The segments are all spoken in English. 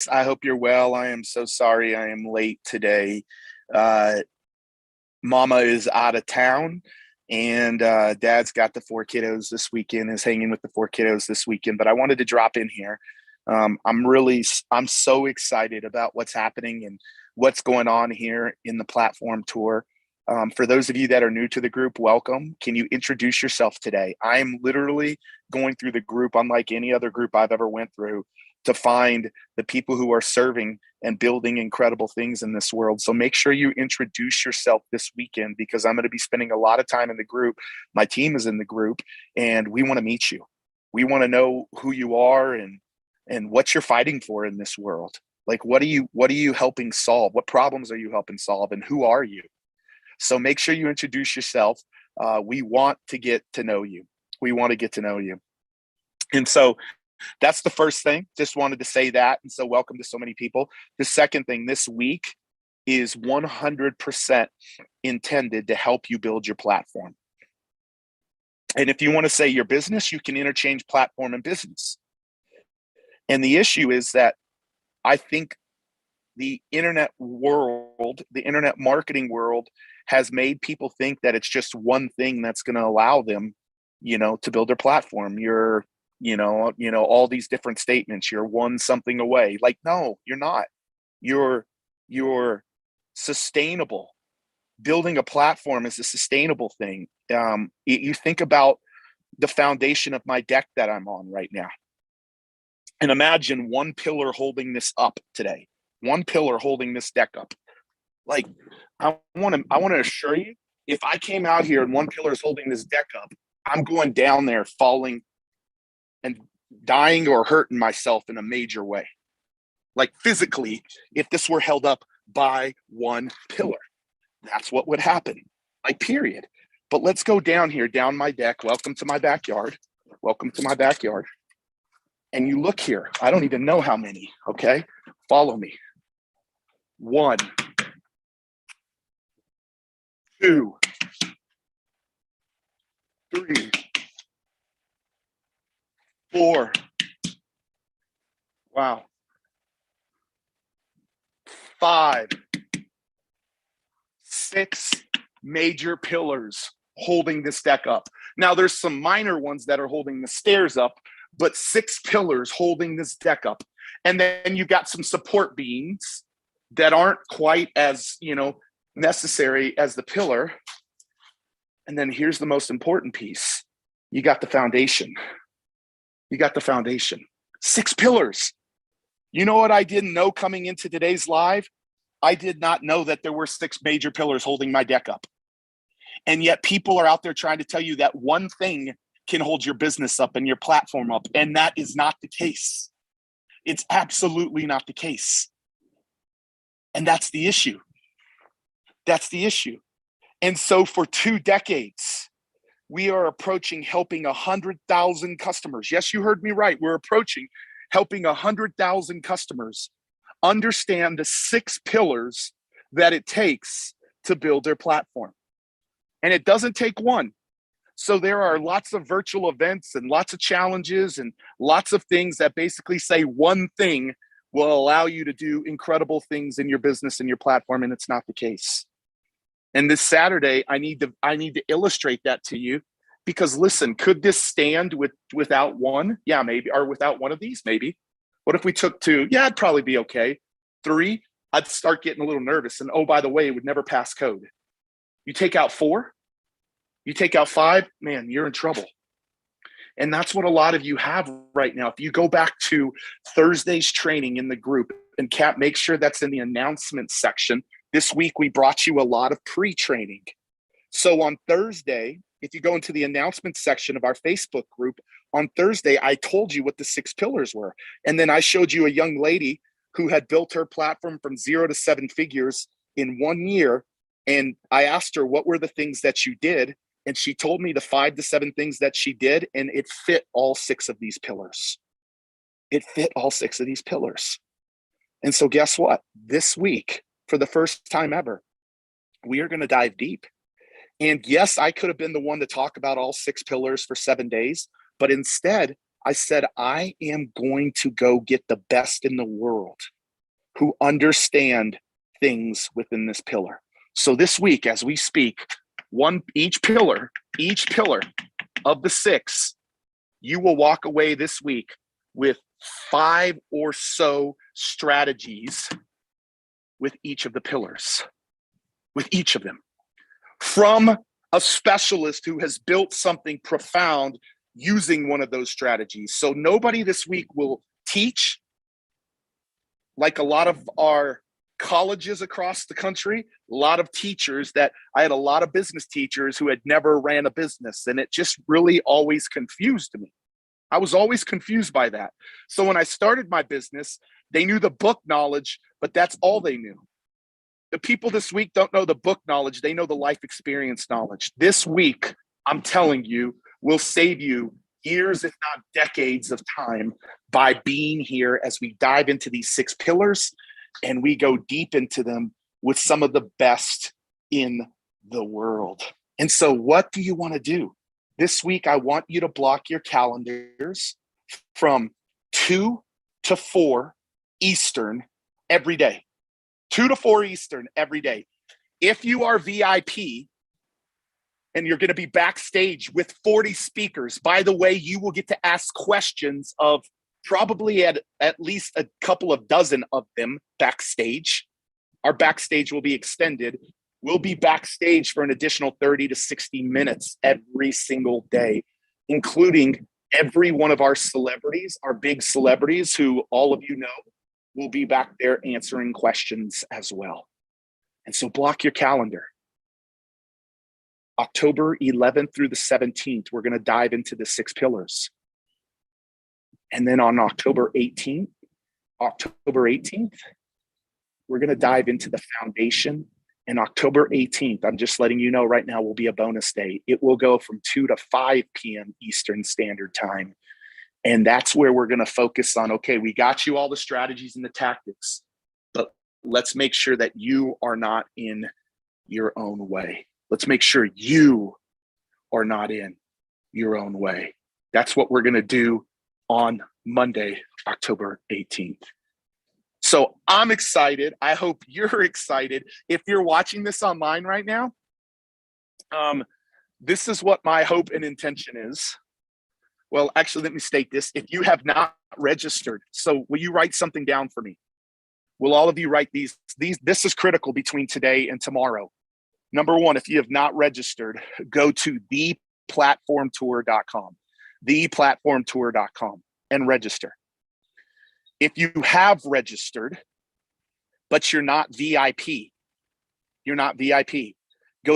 I hope you're well. I am so sorry I am late today. Uh, Mama is out of town, and Dad's got the four kiddos this weekend, is hanging with the four kiddos this weekend. But I wanted to drop in here. I'm so excited about what's happening and what's going on here in the platform tour. For those of you that are new to the group, welcome. Can you introduce yourself today? I am literally going through the group unlike any other group I've ever went through to find the people who are serving and building incredible things in this world. So make sure you introduce yourself this weekend, because I'm going to be spending a lot of time in the group. My team is in the group, and we want to meet you. We want to know who you are and what you're fighting for in this world. Like, what are you helping solve? What problems are you helping solve, and who are you? So make sure you introduce yourself. We want to get to know you. We want to get to know you. And so that's the first thing. Just wanted to say that. And so welcome to so many people. The second thing, this week is 100% intended to help you build your platform. And if you want to say your business, you can interchange platform and business. And the issue is that I think the internet world, the internet marketing world, has made people think that it's just one thing that's going to allow them, to build their platform. You're all these different statements. You're one something away. Like, no, you're not. You're sustainable. Building a platform is a sustainable thing. You think about the foundation of my deck that I'm on right now, and imagine one pillar holding this up today. One pillar holding this deck up. Like, I want to assure you, if I came out here and one pillar is holding this deck up, I'm going down there, falling and dying or hurting myself in a major way. Like, physically, if this were held up by one pillar, that's what would happen. Like, period. But let's go down here, down my deck. Welcome to my backyard. Welcome to my backyard. And you look here. I don't even know how many. Okay. Follow me. 1, 2, 3, 4. Wow. 5, 6 major pillars holding this deck up. Now, there's some minor ones that are holding the stairs up, but 6 pillars holding this deck up. And then you got some support beams that aren't quite as, necessary as the pillar. And then here's the most important piece. You got the foundation. You got the foundation. 6 pillars. You know what I didn't know coming into today's live? I did not know that there were 6 major pillars holding my deck up. And yet people are out there trying to tell you that one thing can hold your business up and your platform up. And that is not the case. It's absolutely not the case. And that's the issue. That's the issue. And so for 2 decades, we are approaching helping 100,000 customers. Yes, you heard me right. We're approaching helping 100,000 customers understand the 6 pillars that it takes to build their platform. And it doesn't take one. So there are lots of virtual events and lots of challenges and lots of things that basically say one thing will allow you to do incredible things in your business and your platform, and it's not the case. And this Saturday, I need to illustrate that to you, because listen, could this stand without one? Yeah, maybe. Or without one of these? Maybe. What if we took 2? Yeah, it'd probably be okay. 3, I'd start getting a little nervous. And oh, by the way, it would never pass code. You take out 4, you take out 5, man, you're in trouble. And that's what a lot of you have right now. If you go back to Thursday's training in the group, and Kat, make sure that's in the announcement section. This week, we brought you a lot of pre-training. So on Thursday, if you go into the announcement section of our Facebook group, on Thursday, I told you what the 6 pillars were. And then I showed you a young lady who had built her platform from 0 to 7 figures in 1 year. And I asked her, what were the things that you did? And she told me the 5 to 7 things that she did, and it fit all 6 of these pillars. It fit all 6 of these pillars. And so guess what? This week, for the first time ever, we are going to dive deep. And yes, I could have been the one to talk about all 6 pillars for 7 days, but instead, I said, I am going to go get the best in the world who understand things within this pillar. So this week, as we speak, each pillar of the 6, you will walk away this week with 5 or so strategies with each of the pillars, with each of them, from a specialist who has built something profound using one of those strategies. So nobody this week will teach like a lot of our colleges across the country, a lot of teachers that I had a lot of business teachers who had never ran a business. And it just really always confused me. I was always confused by that. So when I started my business, they knew the book knowledge, but that's all they knew. The people this week don't know the book knowledge. They know the life experience knowledge. This week, I'm telling you, will save you years, if not decades of time by being here as we dive into these 6 pillars and we go deep into them with some of the best in the world. And so what do you want to do? This week, I want you to block your calendars from 2 to 4 Eastern every day. 2 to 4 Eastern every day. If you are VIP and you're going to be backstage with 40 speakers, by the way, you will get to ask questions of probably at least a couple of dozen of them backstage. Our backstage will be extended. We'll be backstage for an additional 30 to 60 minutes every single day, including every one of our celebrities, our big celebrities who all of you know will be back there answering questions as well. And so block your calendar. October 11th through the 17th, we're going to dive into the 6 pillars. And then on October 18th, we're going to dive into the foundation. And October 18th, I'm just letting you know right now, will be a bonus day. It will go from 2 to 5 p.m. Eastern Standard Time. And that's where we're going to focus on, okay, we got you all the strategies and the tactics, but let's make sure that you are not in your own way. Let's make sure you are not in your own way. That's what we're going to do on Monday, October 18th. So I'm excited. I hope you're excited. If you're watching this online right now, this is what my hope and intention is. Well, actually, let me state this. If you have not registered, so will you write something down for me? Will all of you write these? This is critical between today and tomorrow. Number 1, if you have not registered, go to theplatformtour.com, theplatformtour.com, and register. If you have registered, but you're not VIP, go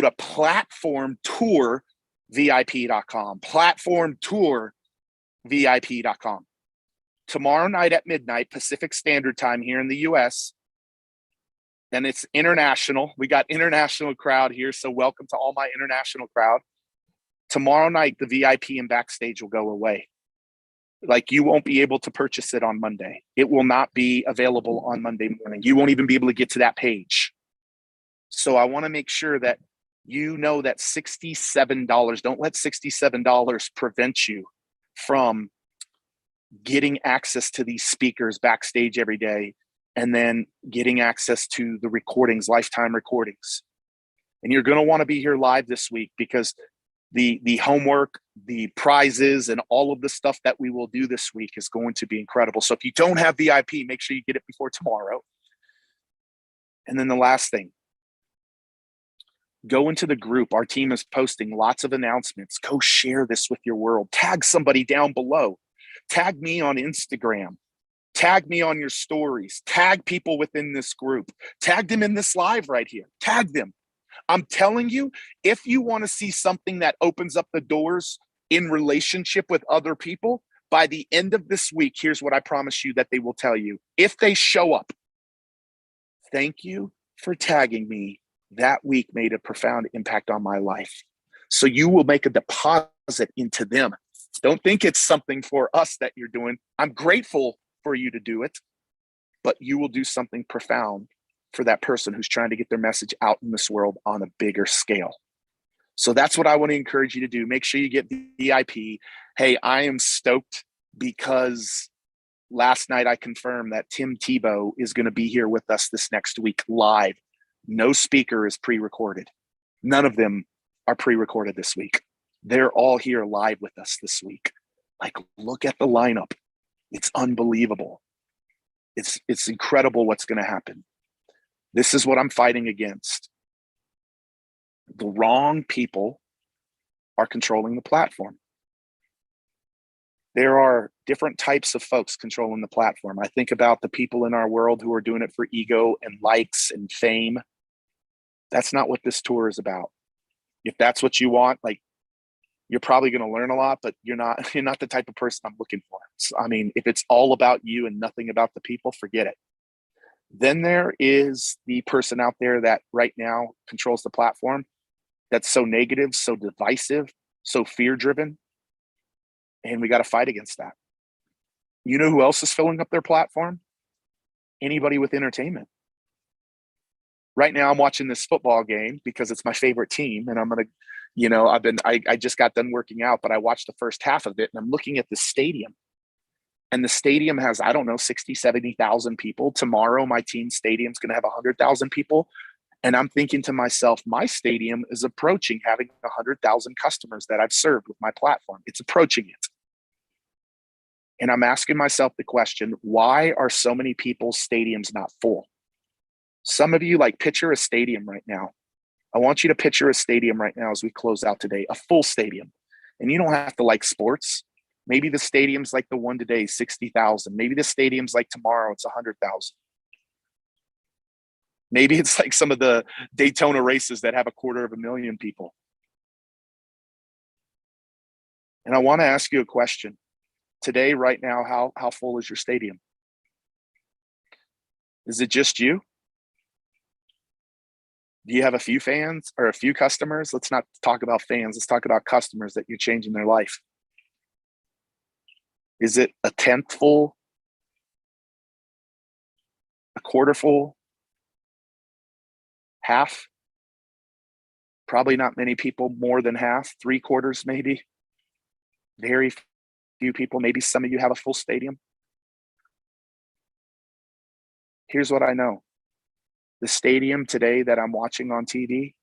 to platformtourvip.com, platformtourvip.com. Tomorrow night at midnight, Pacific Standard Time here in the US, and it's international. We got international crowd here, so welcome to all my international crowd. Tomorrow night, the VIP and backstage will go away. Like, you won't be able to purchase it on Monday. It will not be available on Monday morning. You won't even be able to get to that page. So I want to make sure that you know that $67, don't let $67 prevent you from getting access to these speakers backstage every day, and then getting access to the recordings, lifetime recordings. And you're going to want to be here live this week, because the homework, the prizes, and all of the stuff that we will do this week is going to be incredible. So if you don't have VIP, make sure you get it before tomorrow. And then the last thing, go into the group. Our team is posting lots of announcements. Go share this with your world. Tag somebody down below. Tag me on Instagram. Tag me on your stories. Tag people within this group. Tag them in this live right here. Tag them. I'm telling you, if you want to see something that opens up the doors in relationship with other people, by the end of this week, here's what I promise you that they will tell you. If they show up, thank you for tagging me. That week made a profound impact on my life. So you will make a deposit into them. Don't think it's something for us that you're doing. I'm grateful for you to do it, but you will do something profound for that person who's trying to get their message out in this world on a bigger scale. So that's what I want to encourage you to do. Make sure you get VIP. Hey, I am stoked because last night I confirmed that Tim Tebow is going to be here with us this next week live. No speaker is pre-recorded. None of them are pre-recorded this week. They're all here live with us this week. Like, look at the lineup. It's unbelievable. It's incredible what's going to happen. This is what I'm fighting against. The wrong people are controlling the platform. There are different types of folks controlling the platform. I think about the people in our world who are doing it for ego and likes and fame. That's not what this tour is about. If that's what you want, like, you're probably going to learn a lot, but you're not the type of person I'm looking for. So, I mean, if it's all about you and nothing about the people, forget it. Then there is the person out there that right now controls the platform that's so negative, so divisive, so fear-driven, and we got to fight against that. You know who else is filling up their platform? Anybody with entertainment. Right now I'm watching this football game because it's my favorite team, and I'm going to, I just got done working out, but I watched the first half of it, and I'm looking at the stadium. And the stadium has, I don't know, 60, 70,000 people. Tomorrow, my team's stadium's going to have 100,000 people. And I'm thinking to myself, my stadium is approaching having 100,000 customers that I've served with my platform. It's approaching it. And I'm asking myself the question, why are so many people's stadiums not full? Some of you, like, picture a stadium right now. I want you to picture a stadium right now as we close out today, a full stadium. And you don't have to like sports. Maybe the stadium's like the one today, 60,000. Maybe the stadium's like tomorrow, it's 100,000. Maybe it's like some of the Daytona races that have 250,000 people. And I want to ask you a question. Today, right now, how full is your stadium? Is it just you? Do you have a few fans or a few customers? Let's not talk about fans. Let's talk about customers that you're changing their life. Is it a tenth full? A quarter full? Half? Probably not many people more than half, 3/4 maybe. Very few people. Maybe some of you have a full stadium. Here's what I know. The stadium today that I'm watching on TV,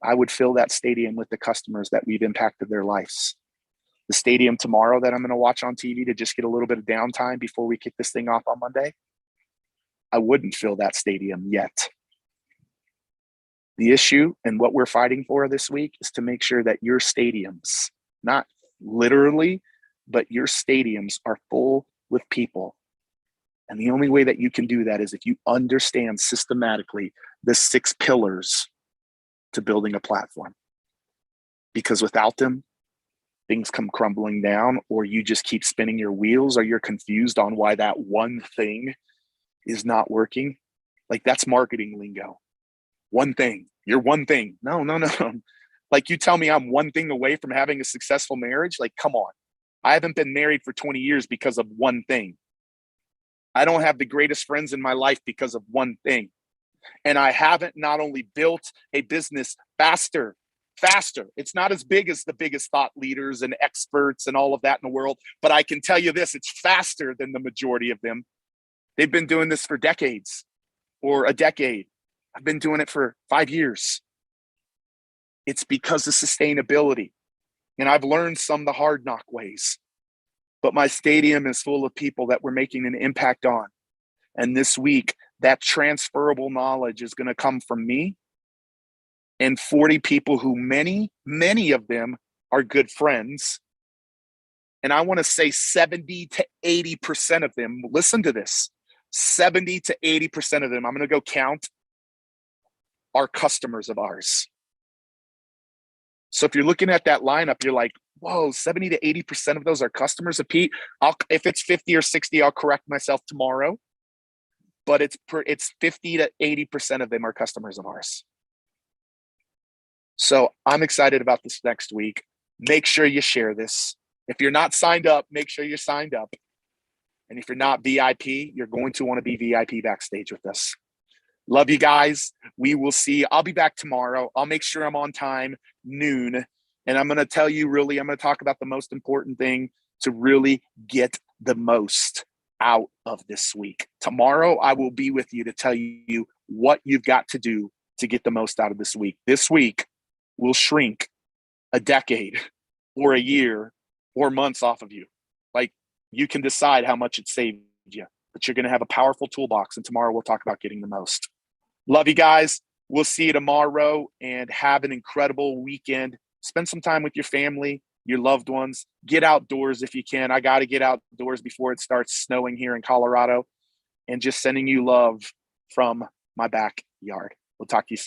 I would fill that stadium with the customers that we've impacted their lives. The stadium tomorrow that I'm going to watch on TV to just get a little bit of downtime before we kick this thing off on Monday, I wouldn't fill that stadium yet. The issue and what we're fighting for this week is to make sure that your stadiums, not literally, but your stadiums are full with people. And the only way that you can do that is if you understand systematically the 6 pillars to building a platform. Because without them, things come crumbling down, or you just keep spinning your wheels, or you're confused on why that one thing is not working. Like, that's marketing lingo. One thing. You're one thing. No. Like, you tell me I'm one thing away from having a successful marriage? Like, come on. I haven't been married for 20 years because of one thing. I don't have the greatest friends in my life because of one thing. And I haven't not only built a business faster. It's not as big as the biggest thought leaders and experts and all of that in the world, but I can tell you this, it's faster than the majority of them. They've been doing this for decades or a decade. I've been doing it for 5 years. It's because of sustainability. And I've learned some of the hard knock ways. But my stadium is full of people that we're making an impact on. And this week, that transferable knowledge is going to come from me and 40 people who many of them are good friends. And I want to say 70 to 80% of them, listen to this, 70 to 80% of them, I'm going to go count, are customers of ours. So if you're looking at that lineup, you're like, whoa, 70 to 80% of those are customers of Pete. If it's 50 or 60, I'll correct myself tomorrow. But it's 50 to 80% of them are customers of ours. So I'm excited about this next week. Make sure you share this. If you're not signed up, make sure you're signed up. And if you're not VIP, you're going to want to be VIP backstage with us. Love you guys. We will see. I'll be back tomorrow. I'll make sure I'm on time, noon. And I'm going to tell you, really, I'm going to talk about the most important thing to really get the most out of this week. Tomorrow, I will be with you to tell you what you've got to do to get the most out of this week. This week will shrink a decade or a year or months off of you. Like, you can decide how much it saved you, but you're going to have a powerful toolbox. And tomorrow we'll talk about getting the most. Love you guys. We'll see you tomorrow, and have an incredible weekend. Spend some time with your family, your loved ones. Get outdoors if you can. I got to get outdoors before it starts snowing here in Colorado. And just sending you love from my backyard. We'll talk to you soon.